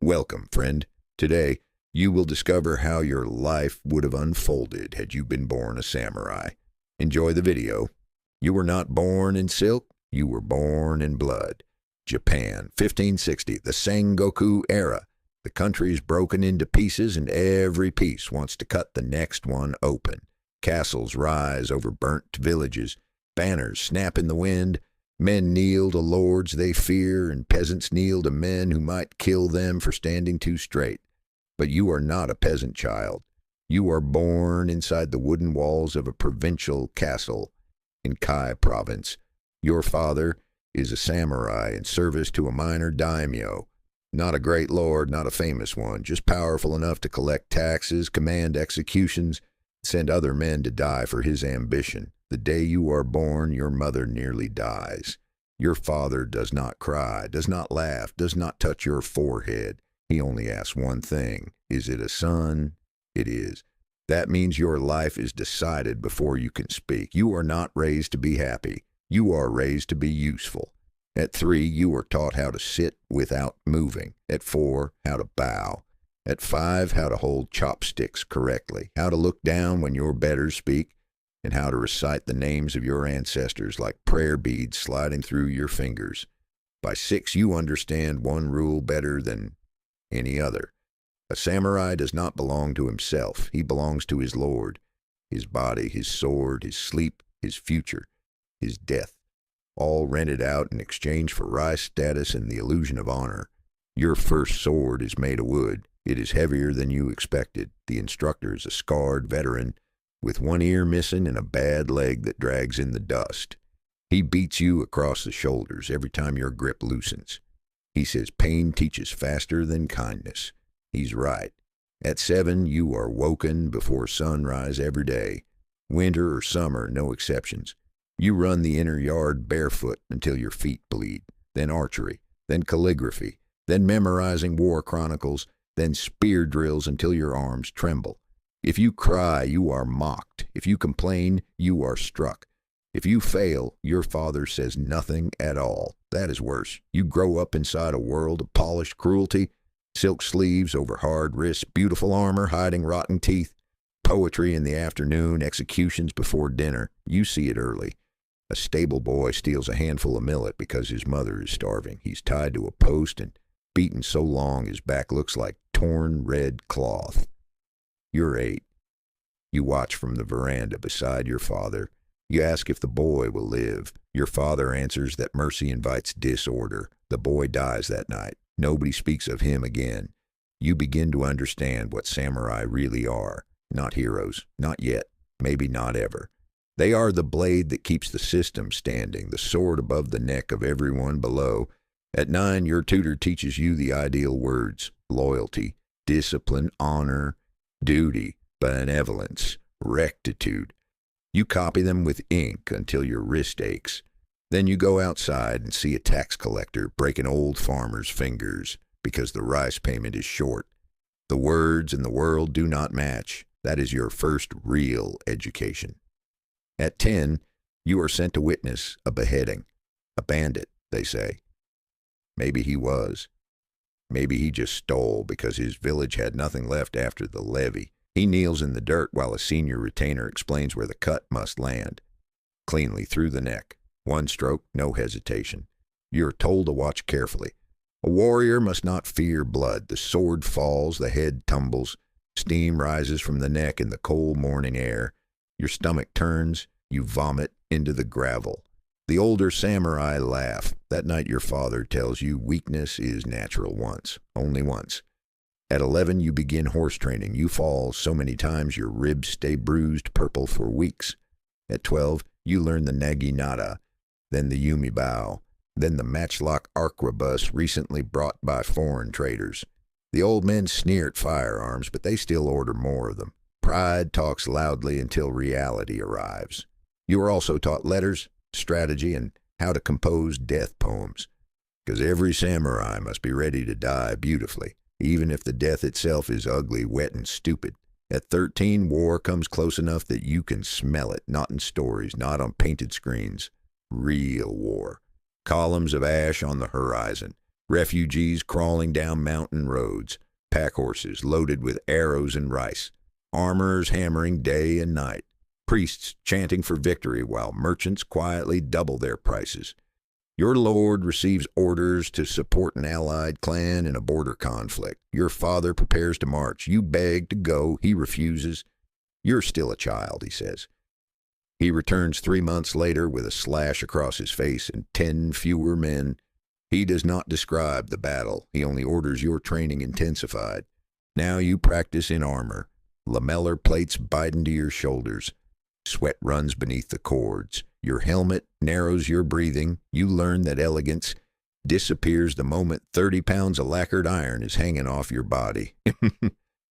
Welcome, friend. Today, you will discover how your life would have unfolded had you been born a samurai. Enjoy the video. You were not born in silk, you were born in blood. Japan, 1560, the Sengoku era. The country is broken into pieces and every piece wants to cut the next one open. Castles rise over burnt villages. Banners snap in the wind. Men kneel to lords they fear, and peasants kneel to men who might kill them for standing too straight. But you are not a peasant child. You are born inside the wooden walls of a provincial castle in Kai province. Your father is a samurai in service to a minor daimyo. Not a great lord, not a famous one, just powerful enough to collect taxes, command executions, send other men to die for his ambition. The day you are born, your mother nearly dies. Your father does not cry, does not laugh, does not touch your forehead. He only asks one thing. Is it a son? It is. That means your life is decided before you can speak. You are not raised to be happy. You are raised to be useful. At 3, you are taught how to sit without moving. At 4, how to bow. At 5, how to hold chopsticks correctly, how to look down when your betters speak, and how to recite the names of your ancestors like prayer beads sliding through your fingers. By 6, you understand one rule better than any other. A samurai does not belong to himself. He belongs to his lord, his body, his sword, his sleep, his future, his death, all rented out in exchange for rice status and the illusion of honor. Your first sword is made of wood. It is heavier than you expected. The instructor is a scarred veteran with one ear missing and a bad leg that drags in the dust. He beats you across the shoulders every time your grip loosens. He says pain teaches faster than kindness. He's right. At 7, you are woken before sunrise every day. Winter or summer, no exceptions. You run the inner yard barefoot until your feet bleed. Then archery. Then calligraphy. Then memorizing war chronicles. Then spear drills until your arms tremble. If you cry, you are mocked. If you complain, you are struck. If you fail, your father says nothing at all. That is worse. You grow up inside a world of polished cruelty, silk sleeves over hard wrists, beautiful armor hiding rotten teeth, poetry in the afternoon, executions before dinner. You see it early. A stable boy steals a handful of millet because his mother is starving. He's tied to a post and beaten so long his back looks like torn red cloth. You're 8. You watch from the veranda beside your father. You ask if the boy will live. Your father answers that mercy invites disorder. The boy dies that night. Nobody speaks of him again. You begin to understand what samurai really are. Not heroes. Not yet. Maybe not ever. They are the blade that keeps the system standing, the sword above the neck of everyone below. At 9, your tutor teaches you the ideal words: loyalty, discipline, honor, duty, benevolence, rectitude. You copy them with ink until your wrist aches. Then you go outside and see a tax collector break an old farmer's fingers because the rice payment is short. The words and the world do not match. That is your first real education. At 10, you are sent to witness a beheading. A bandit, they say. Maybe he was. Maybe he just stole because his village had nothing left after the levy. He kneels in the dirt while a senior retainer explains where the cut must land. Cleanly through the neck. One stroke, no hesitation. You're told to watch carefully. A warrior must not fear blood. The sword falls, the head tumbles. Steam rises from the neck in the cold morning air. Your stomach turns. You vomit into the gravel. The older samurai laugh. That night your father tells you weakness is natural once, only once. At 11, you begin horse training. You fall so many times your ribs stay bruised purple for weeks. At 12, you learn the naginata, then the yumibao, then the matchlock arquebus recently brought by foreign traders. The old men sneer at firearms, but they still order more of them. Pride talks loudly until reality arrives. You are also taught letters, strategy, and how to compose death poems, because every samurai must be ready to die beautifully, even if the death itself is ugly, wet, and stupid. At 13, war comes close enough that you can smell it, not in stories, not on painted screens. Real war. Columns of ash on the horizon. Refugees crawling down mountain roads, pack horses loaded with arrows and rice, armorers hammering day and night, priests chanting for victory while merchants quietly double their prices. Your lord receives orders to support an allied clan in a border conflict. Your father prepares to march. You beg to go. He refuses. You're still a child, he says. He returns 3 months later with a slash across his face and 10 fewer men. He does not describe the battle. He only orders your training intensified. Now you practice in armor. Lamellar plates bite into your shoulders. Sweat runs beneath the cords. Your helmet narrows your breathing. You learn that elegance disappears the moment 30 pounds of lacquered iron is hanging off your body.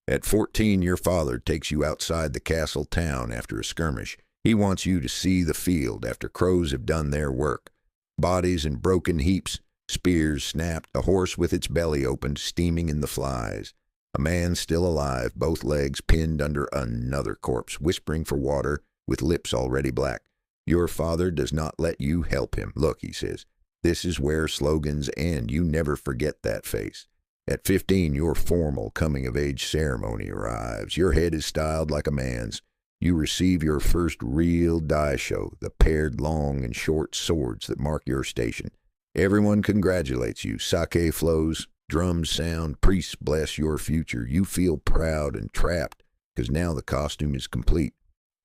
At 14, your father takes you outside the castle town after a skirmish. He wants you to see the field after crows have done their work. Bodies in broken heaps, spears snapped, a horse with its belly opened, steaming in the flies. A man still alive, both legs pinned under another corpse, whispering for water with lips already black. Your father does not let you help him. Look, he says, this is where slogans end. You never forget that face. At 15, your formal coming-of-age ceremony arrives. Your head is styled like a man's. You receive your first real die show, the paired long and short swords that mark your station. Everyone congratulates you. Sake flows, drums sound, priests bless your future. You feel proud and trapped because now the costume is complete.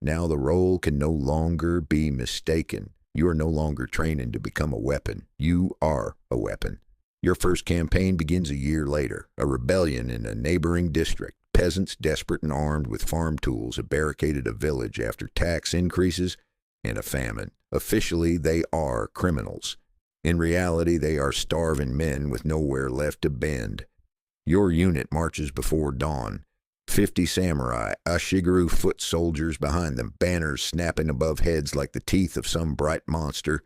Now the role can no longer be mistaken. You are no longer training to become a weapon. You are a weapon. Your first campaign begins a year later. A rebellion in a neighboring district. Peasants, desperate and armed with farm tools, have barricaded a village after tax increases and a famine. Officially, they are criminals. In reality, they are starving men with nowhere left to bend. Your unit marches before dawn. 50 samurai, Ashigaru foot soldiers behind them, banners snapping above heads like the teeth of some bright monster.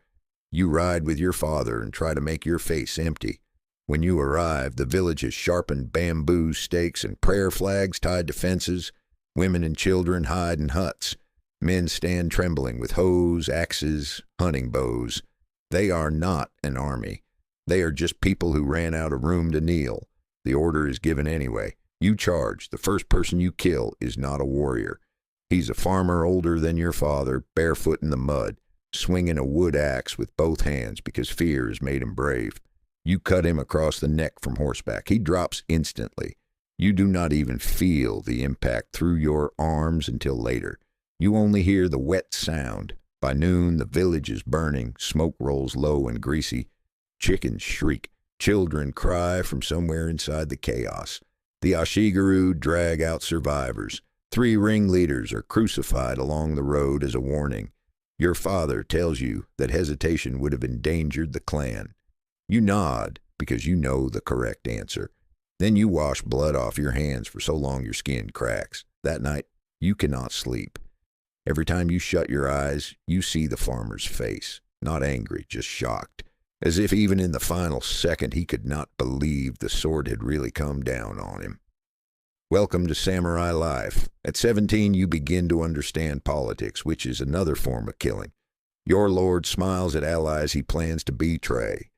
You ride with your father and try to make your face empty. When you arrive, the village has sharpened bamboo stakes and prayer flags tied to fences. Women and children hide in huts. Men stand trembling with hoes, axes, hunting bows. They are not an army. They are just people who ran out of room to kneel. The order is given anyway. You charge. The first person you kill is not a warrior. He's a farmer older than your father, barefoot in the mud, swinging a wood axe with both hands because fear has made him brave. You cut him across the neck from horseback. He drops instantly. You do not even feel the impact through your arms until later. You only hear the wet sound. By noon, the village is burning. Smoke rolls low and greasy. Chickens shriek. Children cry from somewhere inside the chaos. The Ashigaru drag out survivors. 3 ringleaders are crucified along the road as a warning. Your father tells you that hesitation would have endangered the clan. You nod because you know the correct answer. Then you wash blood off your hands for so long your skin cracks. That night, you cannot sleep. Every time you shut your eyes, you see the farmer's face. Not angry, just shocked. As if even in the final second he could not believe the sword had really come down on him. Welcome to samurai life. At 17, you begin to understand politics, which is another form of killing. Your lord smiles at allies he plans to betray.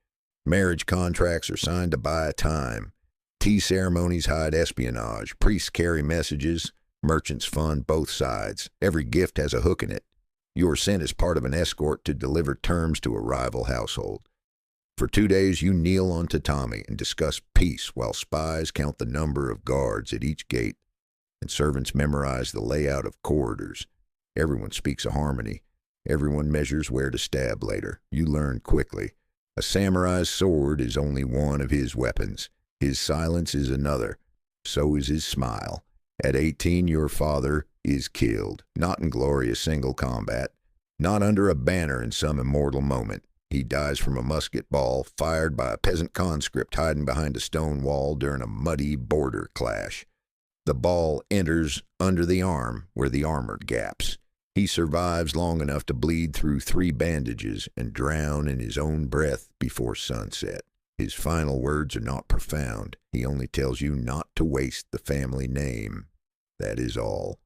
Marriage contracts are signed to buy time. Tea ceremonies hide espionage. Priests carry messages. Merchants fund both sides. Every gift has a hook in it. You are sent as part of an escort to deliver terms to a rival household. For 2 days, you kneel on tatami and discuss peace while spies count the number of guards at each gate and servants memorize the layout of corridors. Everyone speaks a harmony. Everyone measures where to stab later. You learn quickly. A samurai's sword is only one of his weapons. His silence is another. So is his smile. At 18, your father is killed, not in glorious single combat, not under a banner in some immortal moment. He dies from a musket ball fired by a peasant conscript hiding behind a stone wall during a muddy border clash. The ball enters under the arm where the armor gaps. He survives long enough to bleed through 3 bandages and drown in his own breath before sunset. His final words are not profound. He only tells you not to waste the family name. That is all.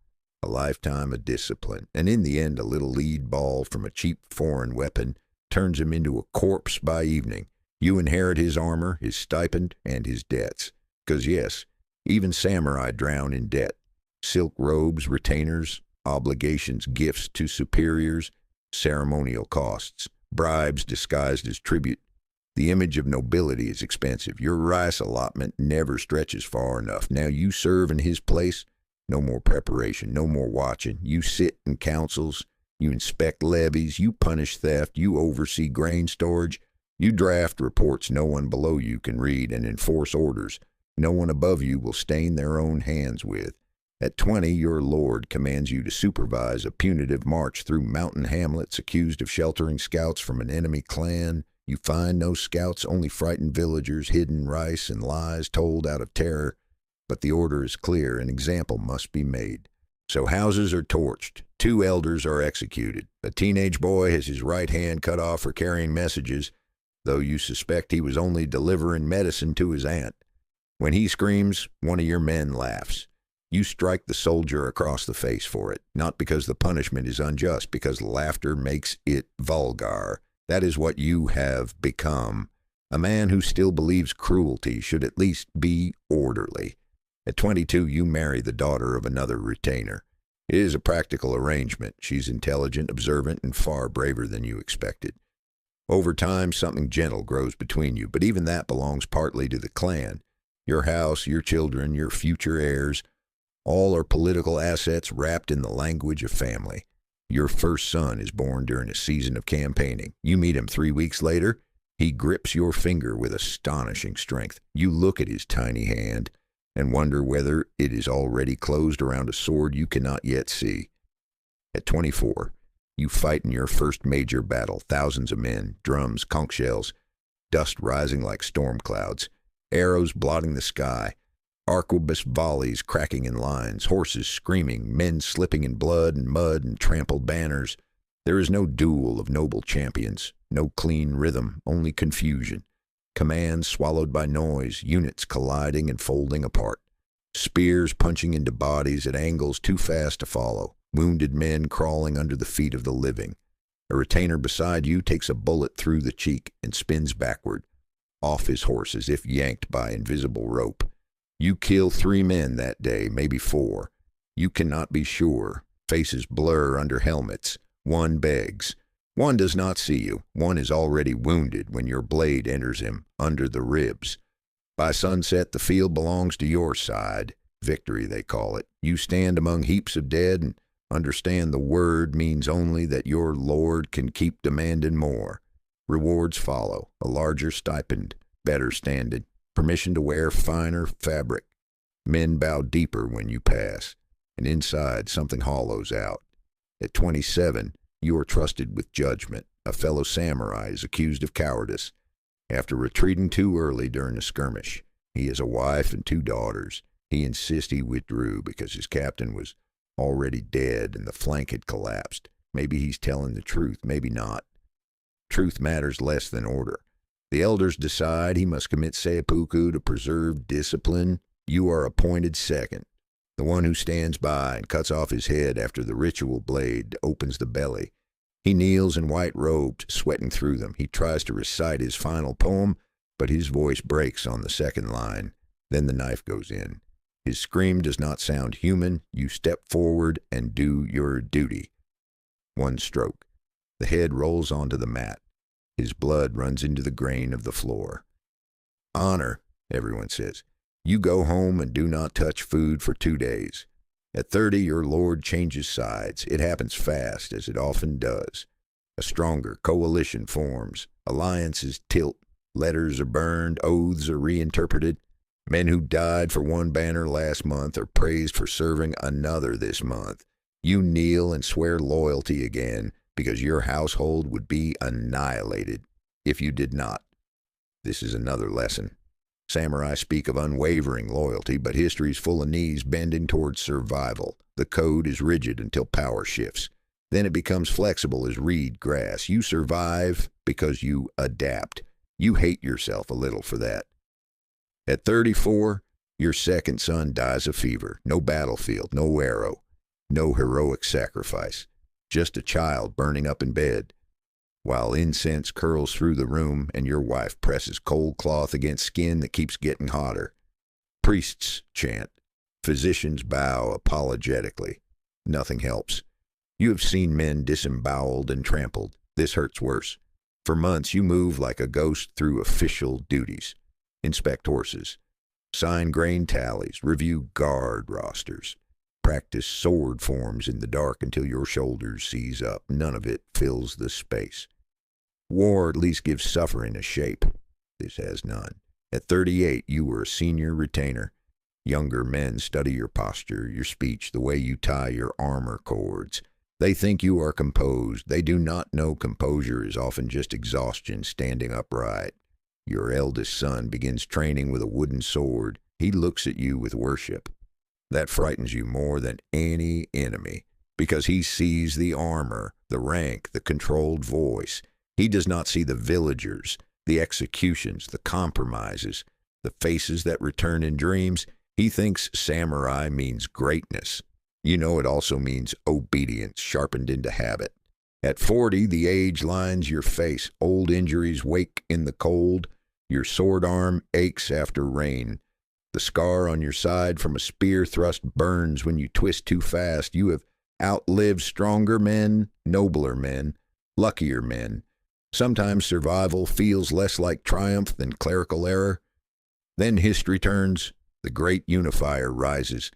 A lifetime of discipline, and in the end a little lead ball from a cheap foreign weapon turns him into a corpse by evening. You inherit his armor, his stipend, and his debts. 'Cause yes, even samurai drown in debt. Silk robes, retainers, obligations, gifts to superiors, ceremonial costs, bribes disguised as tribute. The image of nobility is expensive. Your rice allotment never stretches far enough. Now you serve in his place. No more preparation, no more watching. You sit in councils, you inspect levies, you punish theft, you oversee grain storage, you draft reports no one below you can read and enforce orders no one above you will stain their own hands with. At 20, your lord commands you to supervise a punitive march through mountain hamlets accused of sheltering scouts from an enemy clan. You find no scouts, only frightened villagers, hidden rice, and lies told out of terror. But the order is clear, an example must be made. So houses are torched, 2 elders are executed. A teenage boy has his right hand cut off for carrying messages, though you suspect he was only delivering medicine to his aunt. When he screams, one of your men laughs. You strike the soldier across the face for it, not because the punishment is unjust, because laughter makes it vulgar. That is what you have become. A man who still believes cruelty should at least be orderly. At 22, you marry the daughter of another retainer. It is a practical arrangement. She's intelligent, observant, and far braver than you expected. Over time, something gentle grows between you, but even that belongs partly to the clan. Your house, your children, your future heirs, all are political assets wrapped in the language of family. Your first son is born during a season of campaigning. You meet him 3 weeks later. He grips your finger with astonishing strength. You look at his tiny hand and wonder whether it is already closed around a sword you cannot yet see. At 24, you fight in your first major battle. Thousands of men, drums, conch shells, dust rising like storm clouds, arrows blotting the sky, arquebus volleys cracking in lines, horses screaming, men slipping in blood and mud and trampled banners. There is no duel of noble champions, no clean rhythm, only confusion. Commands swallowed by noise, units colliding and folding apart. Spears punching into bodies at angles too fast to follow. Wounded men crawling under the feet of the living. A retainer beside you takes a bullet through the cheek and spins backward, off his horse as if yanked by invisible rope. You kill 3 men that day, maybe 4. You cannot be sure. Faces blur under helmets. One begs. One does not see you. One is already wounded when your blade enters him under the ribs. By sunset, the field belongs to your side. Victory, they call it. You stand among heaps of dead and understand the word means only that your lord can keep demanding more. Rewards follow. A larger stipend, better standing, permission to wear finer fabric. Men bow deeper when you pass, and inside something hollows out. At 27, you are trusted with judgment. A fellow samurai is accused of cowardice. After retreating too early during a skirmish, he has a wife and 2 daughters. He insists he withdrew because his captain was already dead and the flank had collapsed. Maybe he's telling the truth, maybe not. Truth matters less than order. The elders decide he must commit seppuku to preserve discipline. You are appointed second, the one who stands by and cuts off his head after the ritual blade opens the belly. He kneels in white robes, sweating through them. He tries to recite his final poem, but his voice breaks on the second line. Then the knife goes in. His scream does not sound human. You step forward and do your duty. 1 stroke. The head rolls onto the mat. His blood runs into the grain of the floor. Honor, everyone says. You go home and do not touch food for 2 days. At 30, your lord changes sides. It happens fast, as it often does. A stronger coalition forms. Alliances tilt. Letters are burned. Oaths are reinterpreted. Men who died for one banner last month are praised for serving another this month. You kneel and swear loyalty again, because your household would be annihilated if you did not. This is another lesson. Samurai speak of unwavering loyalty, but history is full of knees bending towards survival. The code is rigid until power shifts. Then it becomes flexible as reed grass. You survive because you adapt. You hate yourself a little for that. At 34, your second son dies of fever. No battlefield, no arrow, no heroic sacrifice. Just a child burning up in bed. while incense curls through the room and your wife presses cold cloth against skin that keeps getting hotter. Priests chant. Physicians bow apologetically. Nothing helps. You have seen men disemboweled and trampled. This hurts worse. For months you move like a ghost through official duties. Inspect horses. Sign grain tallies. Review guard rosters. Practice sword forms in the dark until your shoulders seize up. None of it fills the space. War at least gives suffering a shape. This has none. At 38, you were a senior retainer. Younger men study your posture, your speech, the way you tie your armor cords. They think you are composed. They do not know composure is often just exhaustion standing upright. Your eldest son begins training with a wooden sword. He looks at you with worship. That frightens you more than any enemy, because he sees the armor, the rank, the controlled voice. He does not see the villagers, the executions, the compromises, the faces that return in dreams. He thinks samurai means greatness. You know it also means obedience sharpened into habit. At 40, the age lines your face. Old injuries wake in the cold. Your sword arm aches after rain. The scar on your side from a spear thrust burns when you twist too fast. You have outlived stronger men, nobler men, luckier men. Sometimes survival feels less like triumph than clerical error. Then history turns. The great unifier rises.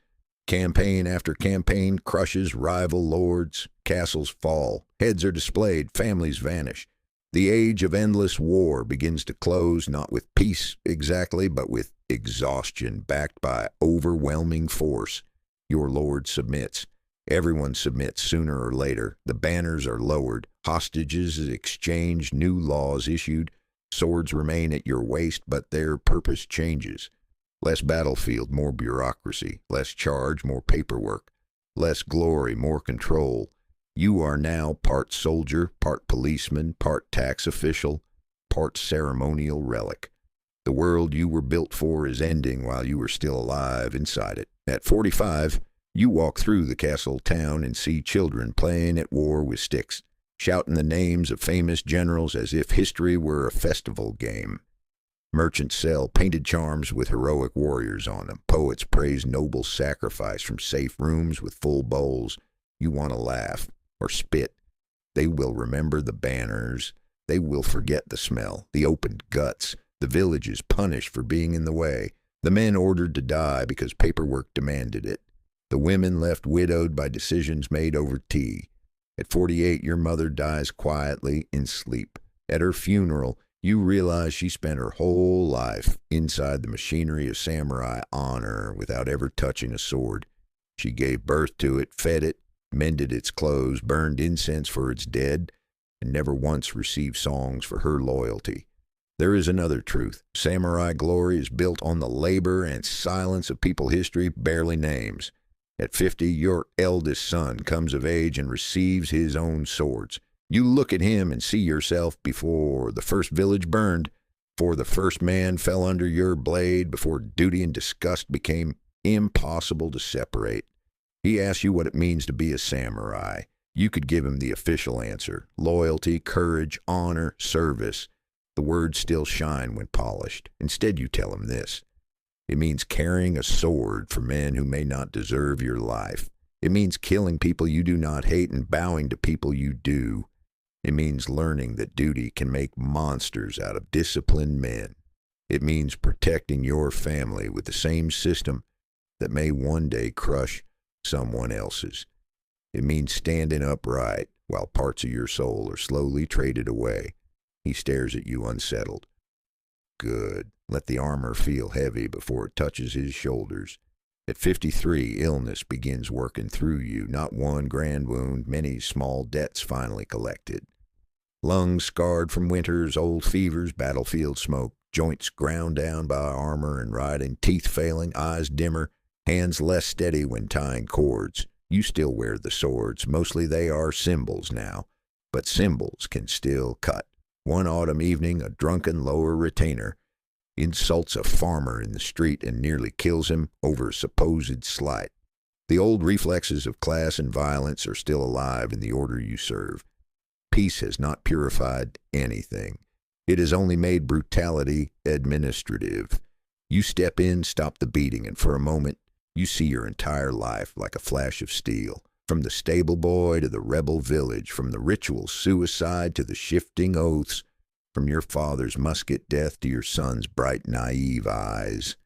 Campaign after campaign crushes rival lords. Castles fall. Heads are displayed. Families vanish. The age of endless war begins to close, not with peace exactly, but with exhaustion backed by overwhelming force. Your lord submits. Everyone submits sooner or later. The banners are lowered. Hostages exchanged. New laws issued. Swords remain at your waist, but their purpose changes. Less battlefield, more bureaucracy. Less charge, more paperwork. Less glory, more control. You are now part soldier, part policeman, part tax official, part ceremonial relic. The world you were built for is ending while you are still alive inside it. At 45, you walk through the castle town and see children playing at war with sticks, shouting the names of famous generals as if history were a festival game. Merchants sell painted charms with heroic warriors on them. Poets praise noble sacrifice from safe rooms with full bowls. You want to laugh or spit. They will remember the banners. They will forget the smell, the opened guts, the villages punished for being in the way, the men ordered to die because paperwork demanded it, the women left widowed by decisions made over tea. At 48, your mother dies quietly in sleep. At her funeral, you realize she spent her whole life inside the machinery of samurai honor without ever touching a sword. She gave birth to it, fed it, mended its clothes, burned incense for its dead, and never once received songs for her loyalty. There is another truth. Samurai glory is built on the labor and silence of people history barely names. At 50, your eldest son comes of age and receives his own swords. You look at him and see yourself before the first village burned, before the first man fell under your blade, before duty and disgust became impossible to separate. He asks you what it means to be a samurai. You could give him the official answer: loyalty, courage, honor, service. The words still shine when polished. Instead, you tell him this: it means carrying a sword for men who may not deserve your life. It means killing people you do not hate and bowing to people you do. It means learning that duty can make monsters out of disciplined men. It means protecting your family with the same system that may one day crush someone else's. It means standing upright while parts of your soul are slowly traded away. He stares at you unsettled. Good. Let the armor feel heavy before it touches his shoulders. At 53, illness begins working through you. Not one grand wound, many small debts finally collected. Lungs scarred from winters, old fevers, battlefield smoke, joints ground down by armor and riding, teeth failing, eyes dimmer, hands less steady when tying cords. You still wear the swords. Mostly they are symbols now, but symbols can still cut. One autumn evening, a drunken lower retainer insults a farmer in the street and nearly kills him over a supposed slight. The old reflexes of class and violence are still alive in the order you serve. peace has not purified anything. It has only made brutality administrative. You step in, stop the beating, and for a moment, you see your entire life like a flash of steel. From the stable boy to the rebel village, from the ritual suicide to the shifting oaths, from your father's musket death to your son's bright, naive eyes.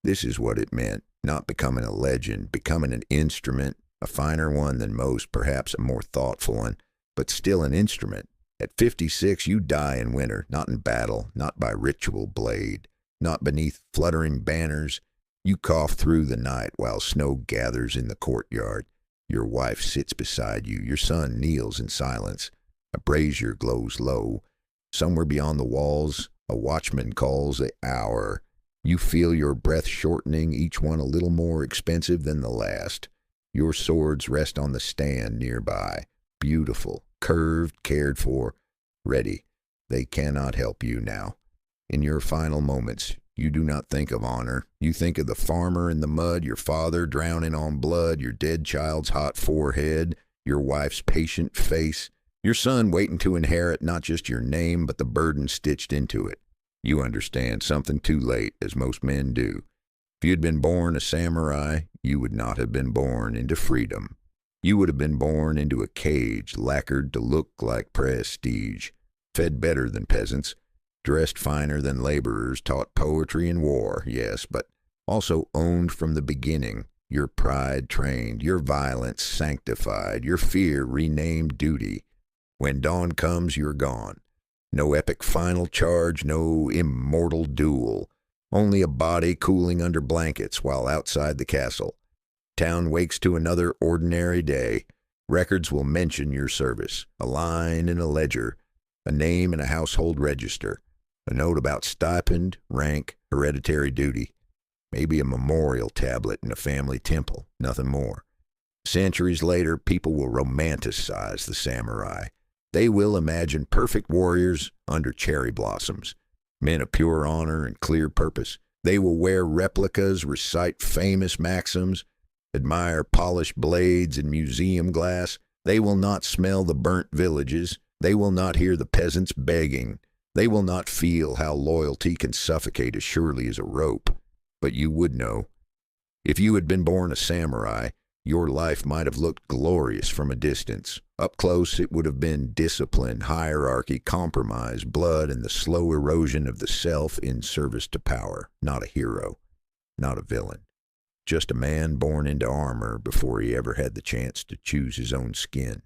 This is what it meant, not becoming a legend, becoming an instrument, a finer one than most, perhaps a more thoughtful one, but still an instrument. At 56, you die in winter, not in battle, not by ritual blade, not beneath fluttering banners. You cough through the night while snow gathers in the courtyard. Your wife sits beside you. Your son kneels in silence. A brazier glows low. Somewhere beyond the walls, a watchman calls the hour. You feel your breath shortening, each one a little more expensive than the last. Your swords rest on the stand nearby, beautiful, curved, cared for, ready. They cannot help you now. In your final moments, you do not think of honor. You think of the farmer in the mud, your father drowning on blood, your dead child's hot forehead, your wife's patient face, your son waiting to inherit not just your name, but the burden stitched into it. You understand something too late, as most men do. If you had been born a samurai, you would not have been born into freedom. You would have been born into a cage lacquered to look like prestige, fed better than peasants, dressed finer than laborers, taught poetry and war, yes, but also owned from the beginning, your pride trained, your violence sanctified, your fear renamed duty. When dawn comes, you're gone. No epic final charge, no immortal duel, only a body cooling under blankets while outside the castle. Town wakes to another ordinary day. Records will mention your service, a line in a ledger, a name in a household register, a note about stipend, rank, hereditary duty, maybe a memorial tablet in a family temple, nothing more. Centuries later, people will romanticize the samurai. They will imagine perfect warriors under cherry blossoms, men of pure honor and clear purpose. They will wear replicas, recite famous maxims, admire polished blades and museum glass. They will not smell the burnt villages. They will not hear the peasants begging. They will not feel how loyalty can suffocate as surely as a rope. But you would know. If you had been born a samurai, your life might have looked glorious from a distance. Up close, it would have been discipline, hierarchy, compromise, blood, and the slow erosion of the self in service to power. Not a hero, not a villain. Just a man born into armor before he ever had the chance to choose his own skin.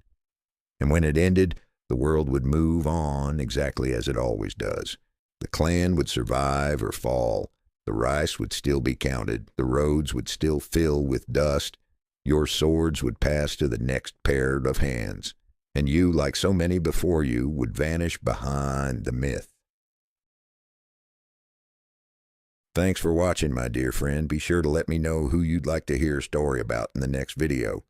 And when it ended, the world would move on exactly as it always does. The clan would survive or fall. The rice would still be counted. The roads would still fill with dust. Your swords would pass to the next pair of hands. And you, like so many before you, would vanish behind the myth. Thanks for watching, my dear friend. Be sure to let me know who you'd like to hear a story about in the next video.